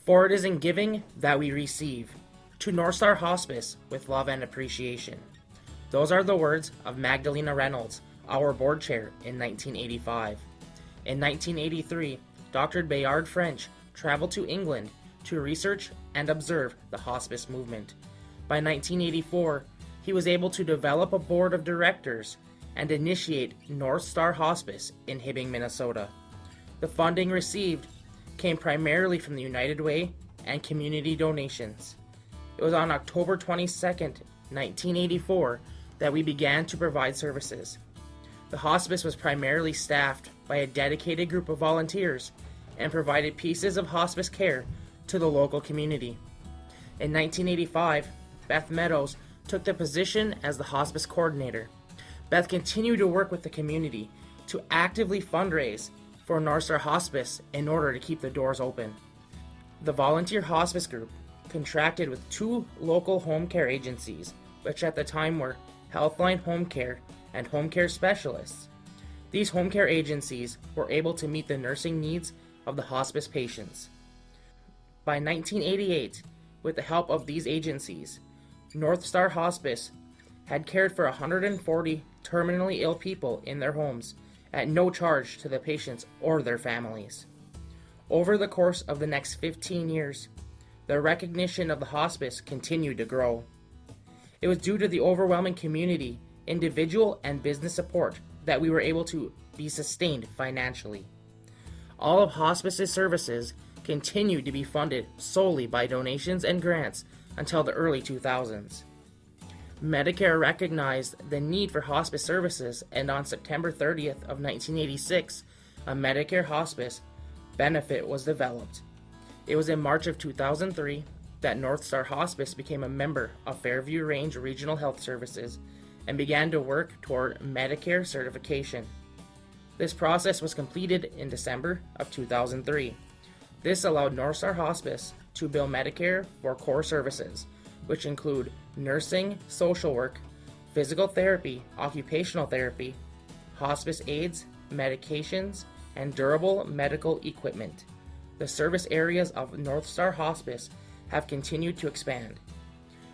For it is in giving that we receive. To North Star Hospice with love and appreciation. Those are the words of Magdalena Reynolds, our board chair, in 1985. In 1983, Dr. Bayard French traveled to England to research and observe the hospice movement. By 1984, he was able to develop a board of directors and initiate North Star Hospice in Hibbing, Minnesota. The funding received came primarily from the United Way and community donations. It was on October 22nd, 1984, that we began to provide services. The hospice was primarily staffed by a dedicated group of volunteers and provided pieces of hospice care to the local community. In 1985, Beth Meadows took the position as the hospice coordinator. Beth continued to work with the community to actively fundraise for North Star Hospice in order to keep the doors open. The volunteer hospice group contracted with 2 local home care agencies, which at the time were Healthline Home Care and Home Care Specialists. These home care agencies were able to meet the nursing needs of the hospice patients. By 1988, with the help of these agencies, North Star Hospice had cared for 140 terminally ill people in their homes at no charge to the patients or their families. Over the course of the next 15 years, the recognition of the hospice continued to grow. It was due to the overwhelming community, individual, and business support that we were able to be sustained financially. All of hospice's services continued to be funded solely by donations and grants until the early 2000s. Medicare recognized the need for hospice services, and on September 30th of 1986, a Medicare hospice benefit was developed. It was in March of 2003 that North Star Hospice became a member of Fairview Range Regional Health Services and began to work toward Medicare certification. This process was completed in December of 2003. This allowed North Star Hospice to bill Medicare for core services, which include nursing, social work, physical therapy, occupational therapy, hospice aids, medications, and durable medical equipment. The service areas of North Star Hospice have continued to expand.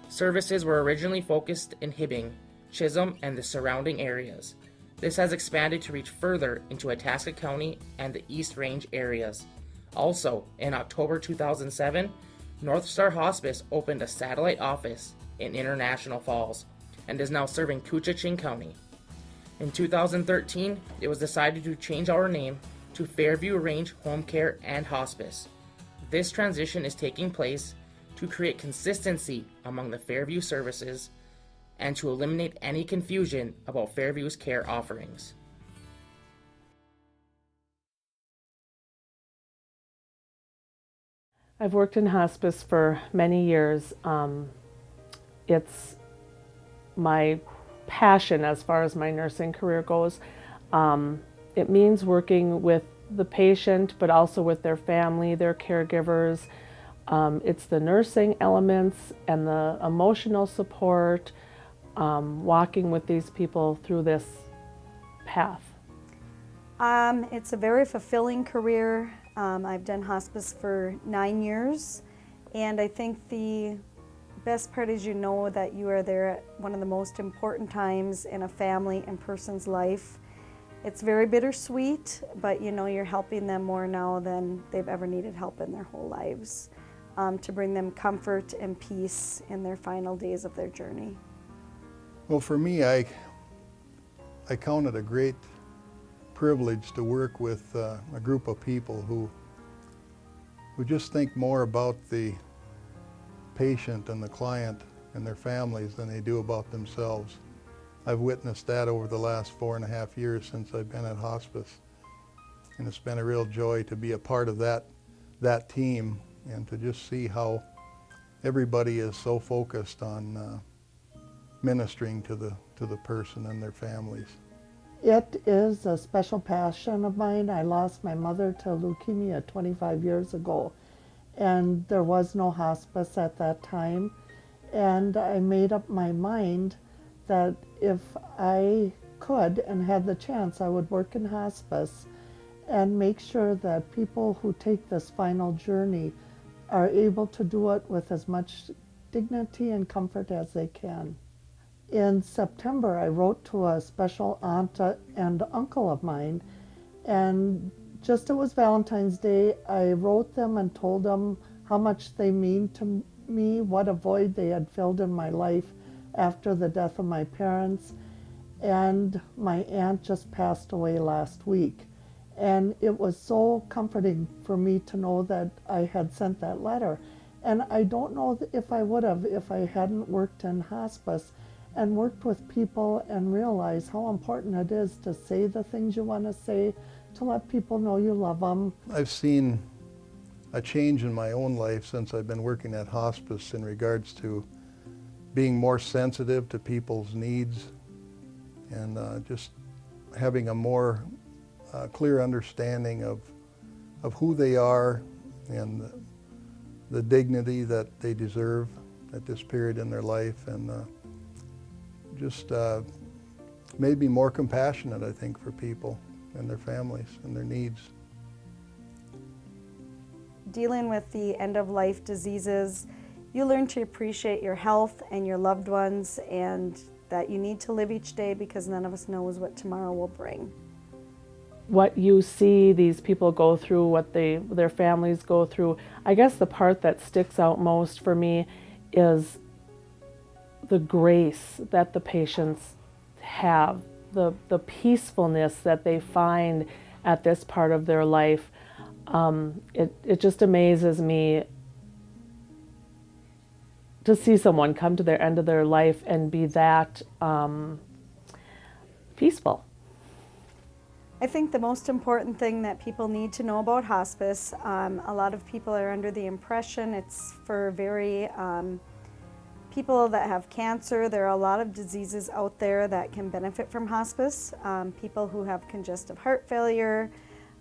Services were originally focused in Hibbing, Chisholm, and the surrounding areas. This has expanded to reach further into Itasca County and the East Range areas. Also, in October 2007, North Star Hospice opened a satellite office in International Falls and is now serving Koochiching County. In 2013, it was decided to change our name to Fairview Range Home Care and Hospice. This transition is taking place to create consistency among the Fairview services and to eliminate any confusion about Fairview's care offerings. I've worked in hospice for many years. It's my passion as far as my nursing career goes. It means working with the patient, but also with their family, their caregivers. It's the nursing elements and the emotional support, walking with these people through this path. It's a very fulfilling career. I've done hospice for 9 years, and I think the best part is you know that you are there at one of the most important times in a family and person's life. It's very bittersweet, but you know you're helping them more now than they've ever needed help in their whole lives, to bring them comfort and peace in their final days of their journey. Well, for me, I count it a great privilege to work with a group of people who just think more about the patient and the client and their families than they do about themselves. I've witnessed that over the last 4.5 years since I've been at hospice, and it's been a real joy to be a part of that team and to just see how everybody is so focused on ministering to the person and their families. It is a special passion of mine. I lost my mother to leukemia 25 years ago, and there was no hospice at that time. And I made up my mind that if I could and had the chance, I would work in hospice and make sure that people who take this final journey are able to do it with as much dignity and comfort as they can. In September, I wrote to a special aunt and uncle of mine, and just it was Valentine's Day, I wrote them and told them how much they mean to me, what a void they had filled in my life after the death of my parents. And my aunt just passed away last week. And it was so comforting for me to know that I had sent that letter. And I don't know if I would have if I hadn't worked in hospice and worked with people and realized how important it is to say the things you want to say, to let people know you love them. I've seen a change in my own life since I've been working at hospice in regards to being more sensitive to people's needs and just having a more clear understanding of who they are and the dignity that they deserve at this period in their life, and just made me more compassionate, I think, for people and their families and their needs. Dealing with the end-of-life diseases, you learn to appreciate your health and your loved ones, and that you need to live each day because none of us knows what tomorrow will bring. What you see these people go through, what their families go through, I guess the part that sticks out most for me is the grace that the patients have, the peacefulness that they find at this part of their life. It just amazes me to see someone come to their end of their life and be that peaceful. I think the most important thing that people need to know about hospice, a lot of people are under the impression it's for very people that have cancer. There are a lot of diseases out there that can benefit from hospice. People who have congestive heart failure,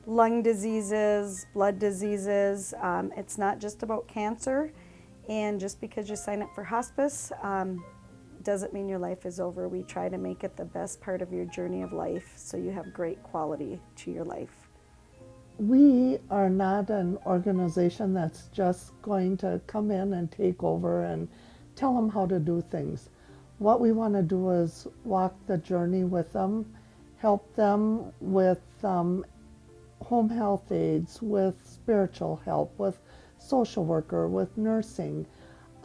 lung diseases, blood diseases. It's not just about cancer. And just because you sign up for hospice doesn't mean your life is over. We try to make it the best part of your journey of life so you have great quality to your life. We are not an organization that's just going to come in and take over and tell them how to do things. What we want to do is walk the journey with them, help them with home health aides, with spiritual help, with social worker, with nursing,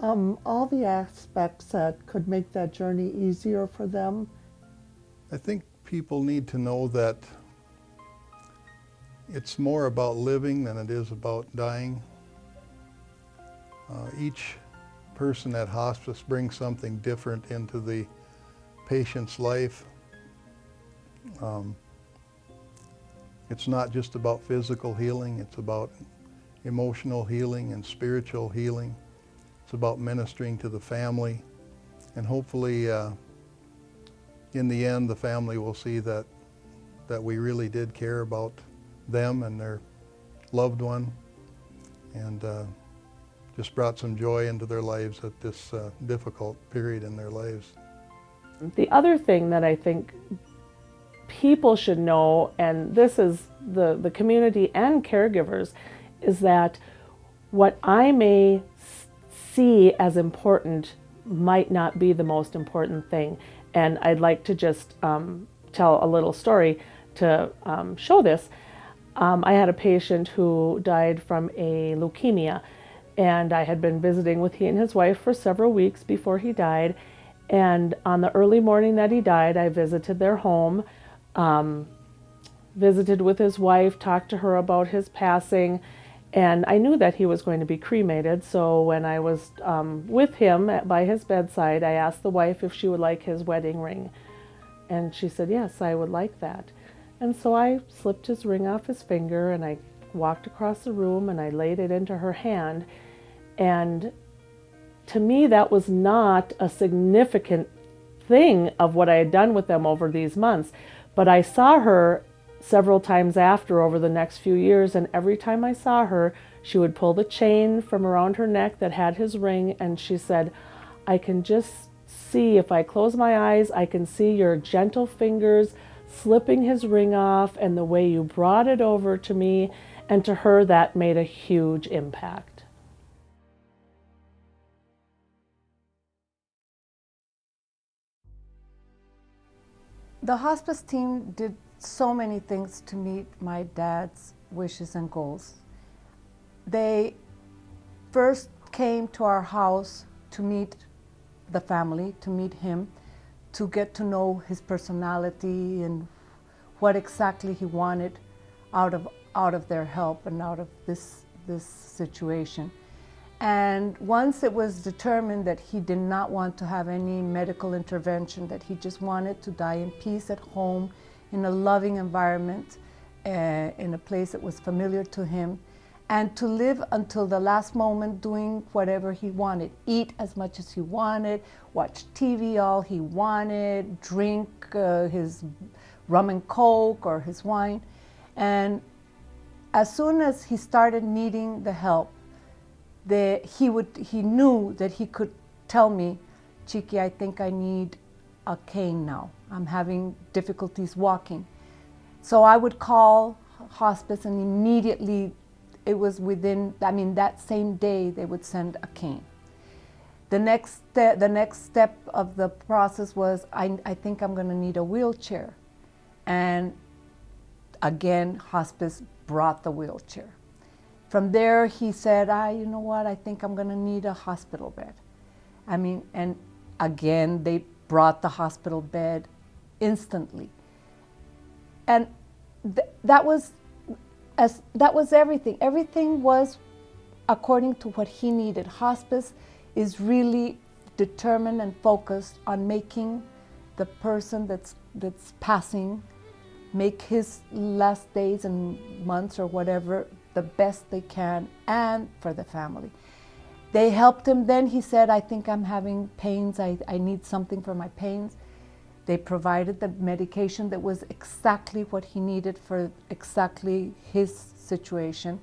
all the aspects that could make that journey easier for them. I think people need to know that it's more about living than it is about dying. Each person at hospice brings something different into the patient's life. It's not just about physical healing, it's about emotional healing and spiritual healing. It's about ministering to the family, and hopefully in the end the family will see that we really did care about them and their loved one, and just brought some joy into their lives at this difficult period in their lives. The other thing that I think people should know, and this is the community and caregivers, is that what I may see as important might not be the most important thing. And I'd like to just tell a little story to show this. I had a patient who died from a leukemia, and I had been visiting with he and his wife for several weeks before he died. And on the early morning that he died, I visited their home, visited with his wife, talked to her about his passing, and I knew that he was going to be cremated. So when I was with him by his bedside, I asked the wife if she would like his wedding ring. And she said, yes, I would like that. And so I slipped his ring off his finger, and I walked across the room and I laid it into her hand. And to me, that was not a significant thing of what I had done with them over these months. But I saw her several times after over the next few years, and every time I saw her, she would pull the chain from around her neck that had his ring, and she said, I can just see, if I close my eyes, I can see your gentle fingers slipping his ring off, and the way you brought it over to me. And to her, that made a huge impact. The hospice team did so many things to meet my dad's wishes and goals. They first came to our house to meet the family, to meet him, to get to know his personality and what exactly he wanted out of their help and out of this situation. And once it was determined that he did not want to have any medical intervention, that he just wanted to die in peace at home, in a loving environment, in a place that was familiar to him, and to live until the last moment doing whatever he wanted, eat as much as he wanted, watch TV all he wanted, drink his rum and coke or his wine. And as soon as he started needing the help, he knew that he could tell me, Chiqui, I think I need a cane now. I'm having difficulties walking. So I would call hospice, and immediately it was within, that same day they would send a cane. The next step of the process was, I think I'm going to need a wheelchair. And again, hospice brought the wheelchair. From there, he said, you know what, I think I'm going to need a hospital bed. And again, they brought the hospital bed instantly. And that was everything. Everything was according to what he needed. Hospice is really determined and focused on making the person that's passing make his last days and months or whatever the best they can, and for the family. They helped him. Then he said, I think I'm having pains. I need something for my pains. They provided the medication that was exactly what he needed for exactly his situation.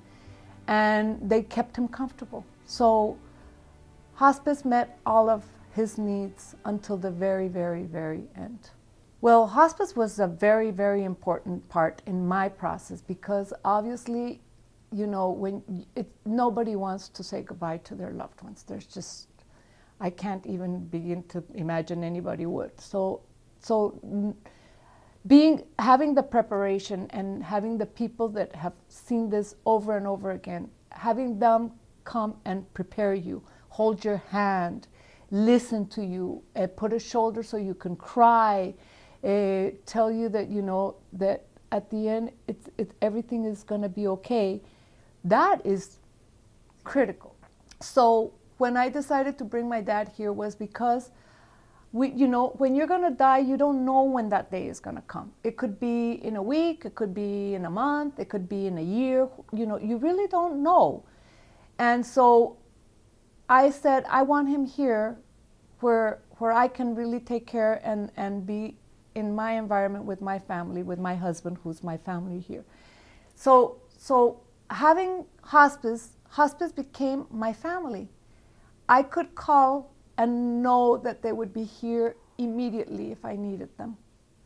And they kept him comfortable. So hospice met all of his needs until the very, very, very end. Well, hospice was a very, very important part in my process, because obviously, nobody wants to say goodbye to their loved ones. I can't even begin to imagine anybody would. So having the preparation and having the people that have seen this over and over again, having them come and prepare you, hold your hand, listen to you, put a shoulder so you can cry, tell you that that at the end everything is going to be okay. That is critical. So when I decided to bring my dad here was because when you're going to die, you don't know when that day is going to come. It could be in a week, it could be in a month, it could be in a year. You really don't know. And so I said, I want him here where I can really take care and be in my environment with my family, with my husband, who's my family here. So having hospice became my family. I could call and know that they would be here immediately if I needed them,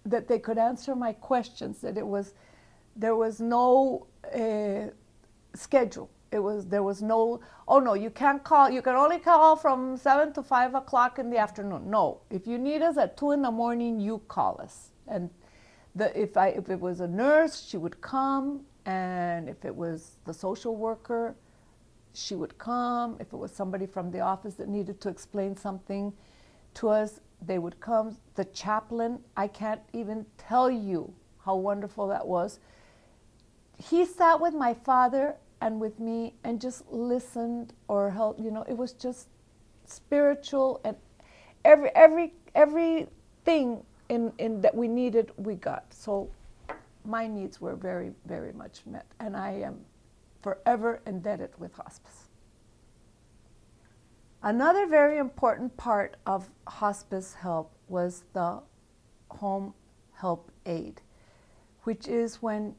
that they could answer my questions, that there was no schedule. There was no, oh no, you can't call, you can only call from 7 to 5 o'clock in the afternoon. No, if you need us at 2 in the morning, you call us. And if it was a nurse, she would come, and if it was the social worker, she would come. If it was somebody from the office that needed to explain something to us, they would come. The chaplain, I can't even tell you how wonderful that was. He sat with my father and with me and just listened or helped. It was just spiritual, and everything in that we needed, we got. So my needs were very, very much met, and I am forever indebted with hospice. Another very important part of hospice help was the home help aid, which is when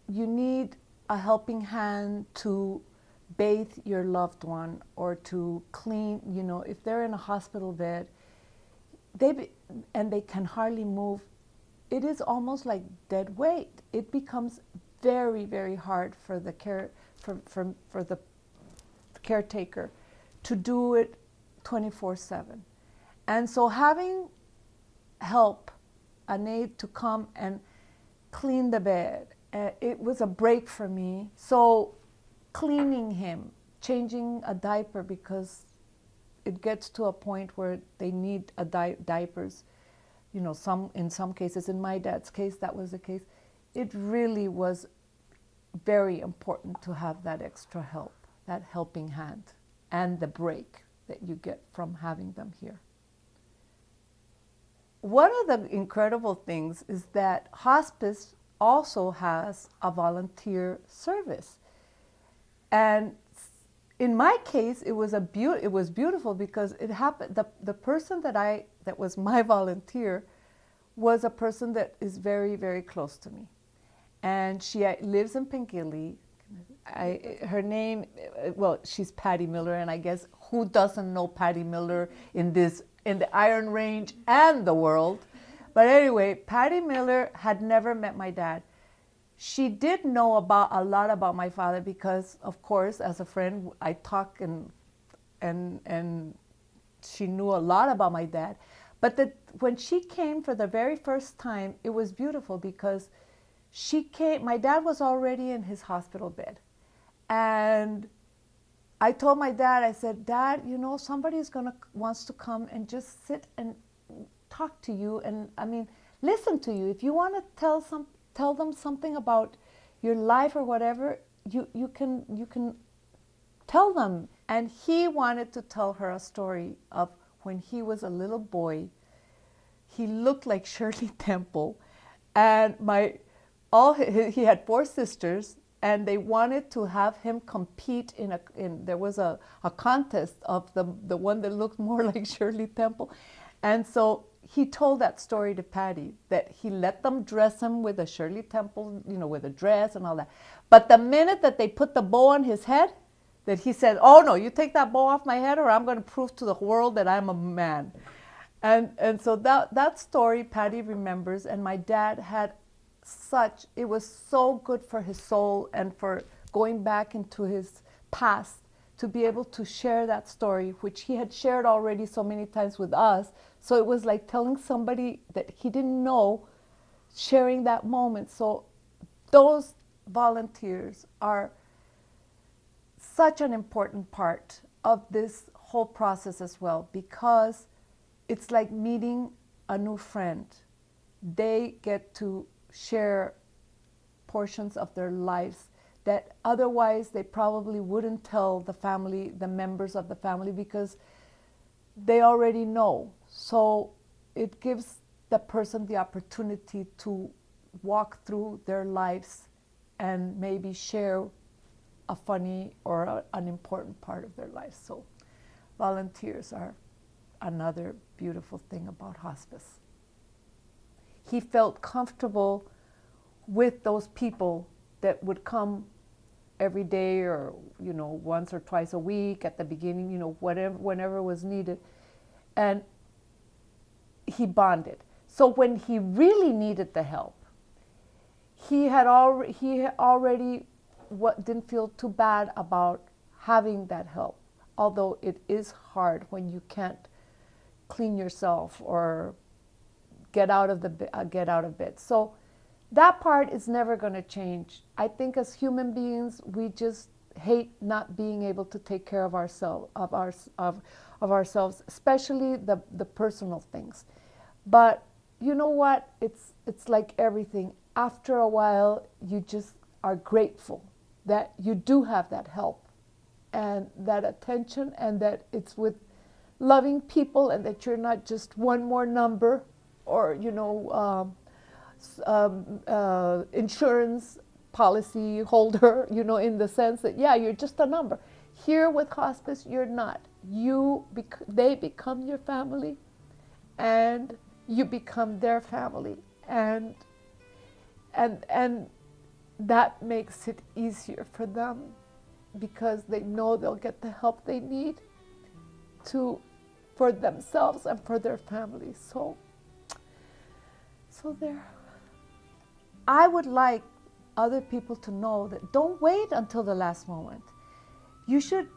you need a helping hand to bathe your loved one or to clean, if they're in a hospital bed, and they can hardly move, it is almost like dead weight. It becomes very, very hard for the for the caretaker to do it 24/7. And so having help an aide to come and clean the bed. It was a break for me. So cleaning him, changing a diaper, because it gets to a point where they need diapers. You know, in some cases, in my dad's case, that was the case. It really was very important to have that extra help, that helping hand, and the break that you get from having them here. One of the incredible things is that hospice also has a volunteer service. And in my case, it was beautiful because it happened. The person that was my volunteer was a person that is very, very close to me, and she lives in Pingelly. Her name, well, she's Patty Miller, and I guess who doesn't know Patty Miller in the Iron Range and the world? But anyway, Patty Miller had never met my dad. She did know a lot about my father because, of course, as a friend, I talk and she knew a lot about my dad. But when she came for the very first time, it was beautiful because she came. My dad was already in his hospital bed, and I told my dad, I said, "Dad, you know, somebody's wants to come and just sit and talk to you, and I mean, listen to you. If you want to tell them something about your life or whatever, you can tell them." And he wanted to tell her a story of when he was a little boy. He looked like Shirley Temple, and he had 4 sisters, and they wanted to have him compete there was a contest of the one that looked more like Shirley Temple. And so he told that story to Patty, that he let them dress him with a Shirley Temple, you know, with a dress and all that. But the minute that they put the bow on his head, that he said, "Oh no, you take that bow off my head or I'm going to prove to the world that I'm a man." And so that story Patty remembers, and my dad had it was so good for his soul and for going back into his past to be able to share that story, which he had shared already so many times with us. So it was like telling somebody that he didn't know, sharing that moment. So those volunteers are such an important part of this whole process as well, because it's like meeting a new friend. They get to share portions of their lives that otherwise they probably wouldn't tell the members of the family, because they already know. So it gives the person the opportunity to walk through their lives and maybe share a funny or an important part of their life. So volunteers are another beautiful thing about hospice. He felt comfortable with those people that would come every day, or, you know, once or twice a week at the beginning, you know, whenever was needed. And he bonded. So when he really needed the help, he already didn't feel too bad about having that help. Although it is hard when you can't clean yourself or get out of bed. So that part is never going to change. I think as human beings, we just hate not being able to take care of ourselves, especially the personal things. But you know what? It's like everything. After a while, you just are grateful that you do have that help and that attention, and that it's with loving people, and that you're not just one more number, or, you know, insurance policy holder, you know, in the sense that, yeah, you're just a number. Here with hospice, you're not. They become your family, and you become their family, and that makes it easier for them, because they know they'll get the help they need for themselves and for their families. So there. I would like other people to know that don't wait until the last moment. You should,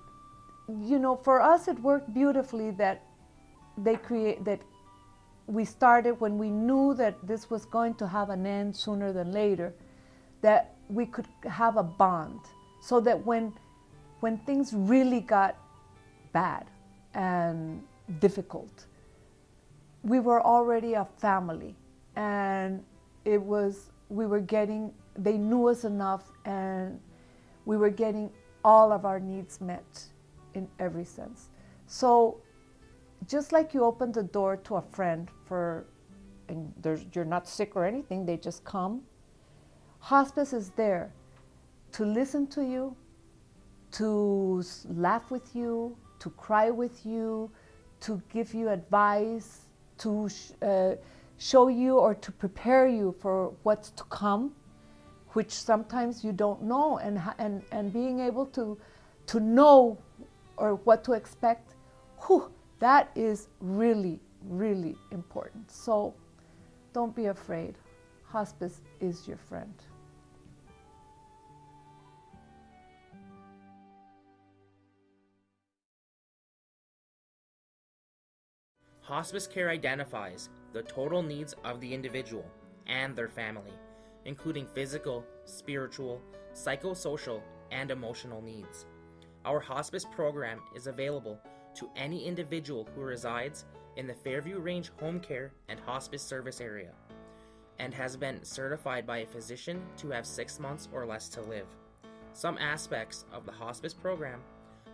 you know, for us it worked beautifully that we started when we knew that this was going to have an end sooner than later, that we could have a bond, so that when things really got bad and difficult, we were already a family, and they knew us enough, and we were getting all of our needs met in every sense. So just like you open the door to a friend and you're not sick or anything, they just come. Hospice is there to listen to you, to laugh with you, to cry with you, to give you advice, to show you or to prepare you for what's to come, which sometimes you don't know, and being able to know or what to expect, that is really, really important. So don't be afraid. Hospice is your friend. Hospice care identifies the total needs of the individual and their family, including physical, spiritual, psychosocial, and emotional needs. Our hospice program is available to any individual who resides in the Fairview Range Home Care and Hospice Service area and has been certified by a physician to have 6 months or less to live. Some aspects of the hospice program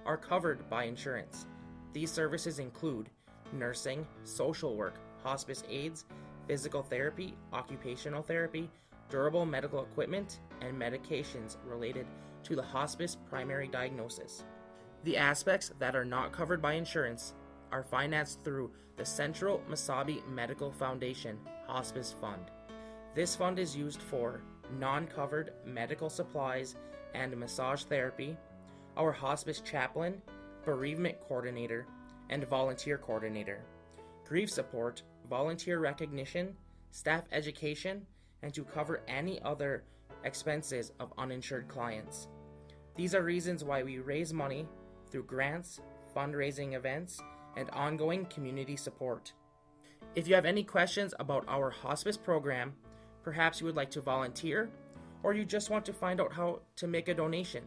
are covered by insurance. These services include nursing, social work, hospice aides, physical therapy, occupational therapy, durable medical equipment, and medications related to the hospice primary diagnosis. The aspects that are not covered by insurance are financed through the Central Mesabi Medical Foundation Hospice Fund. This fund is used for non-covered medical supplies and massage therapy, our hospice chaplain, bereavement coordinator, and volunteer coordinator, grief support, volunteer recognition, staff education, and to cover any other expenses of uninsured clients. These are reasons why we raise money through grants, fundraising events, and ongoing community support. If you have any questions about our hospice program, perhaps you would like to volunteer, or you just want to find out how to make a donation,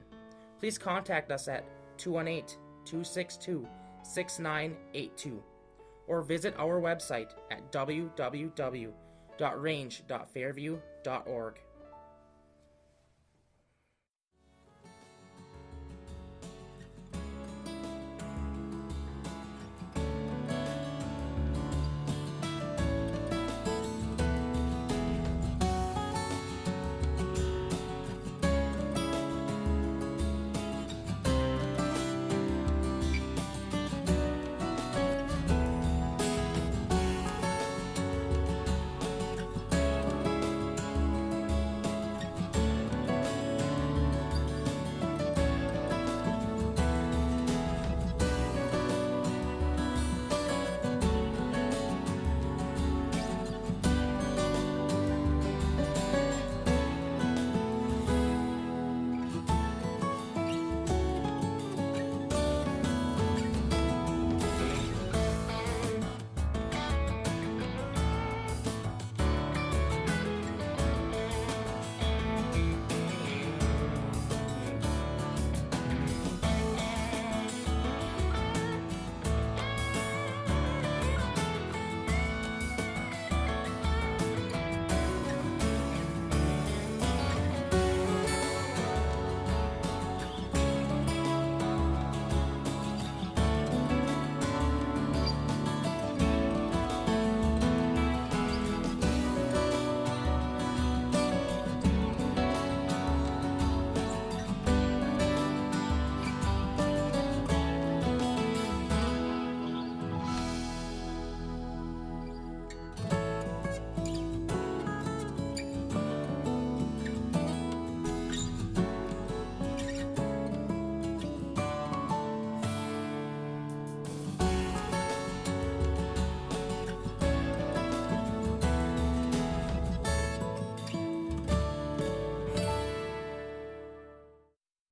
please contact us at 218-262-6982 or visit our website at www.range.fairview.org.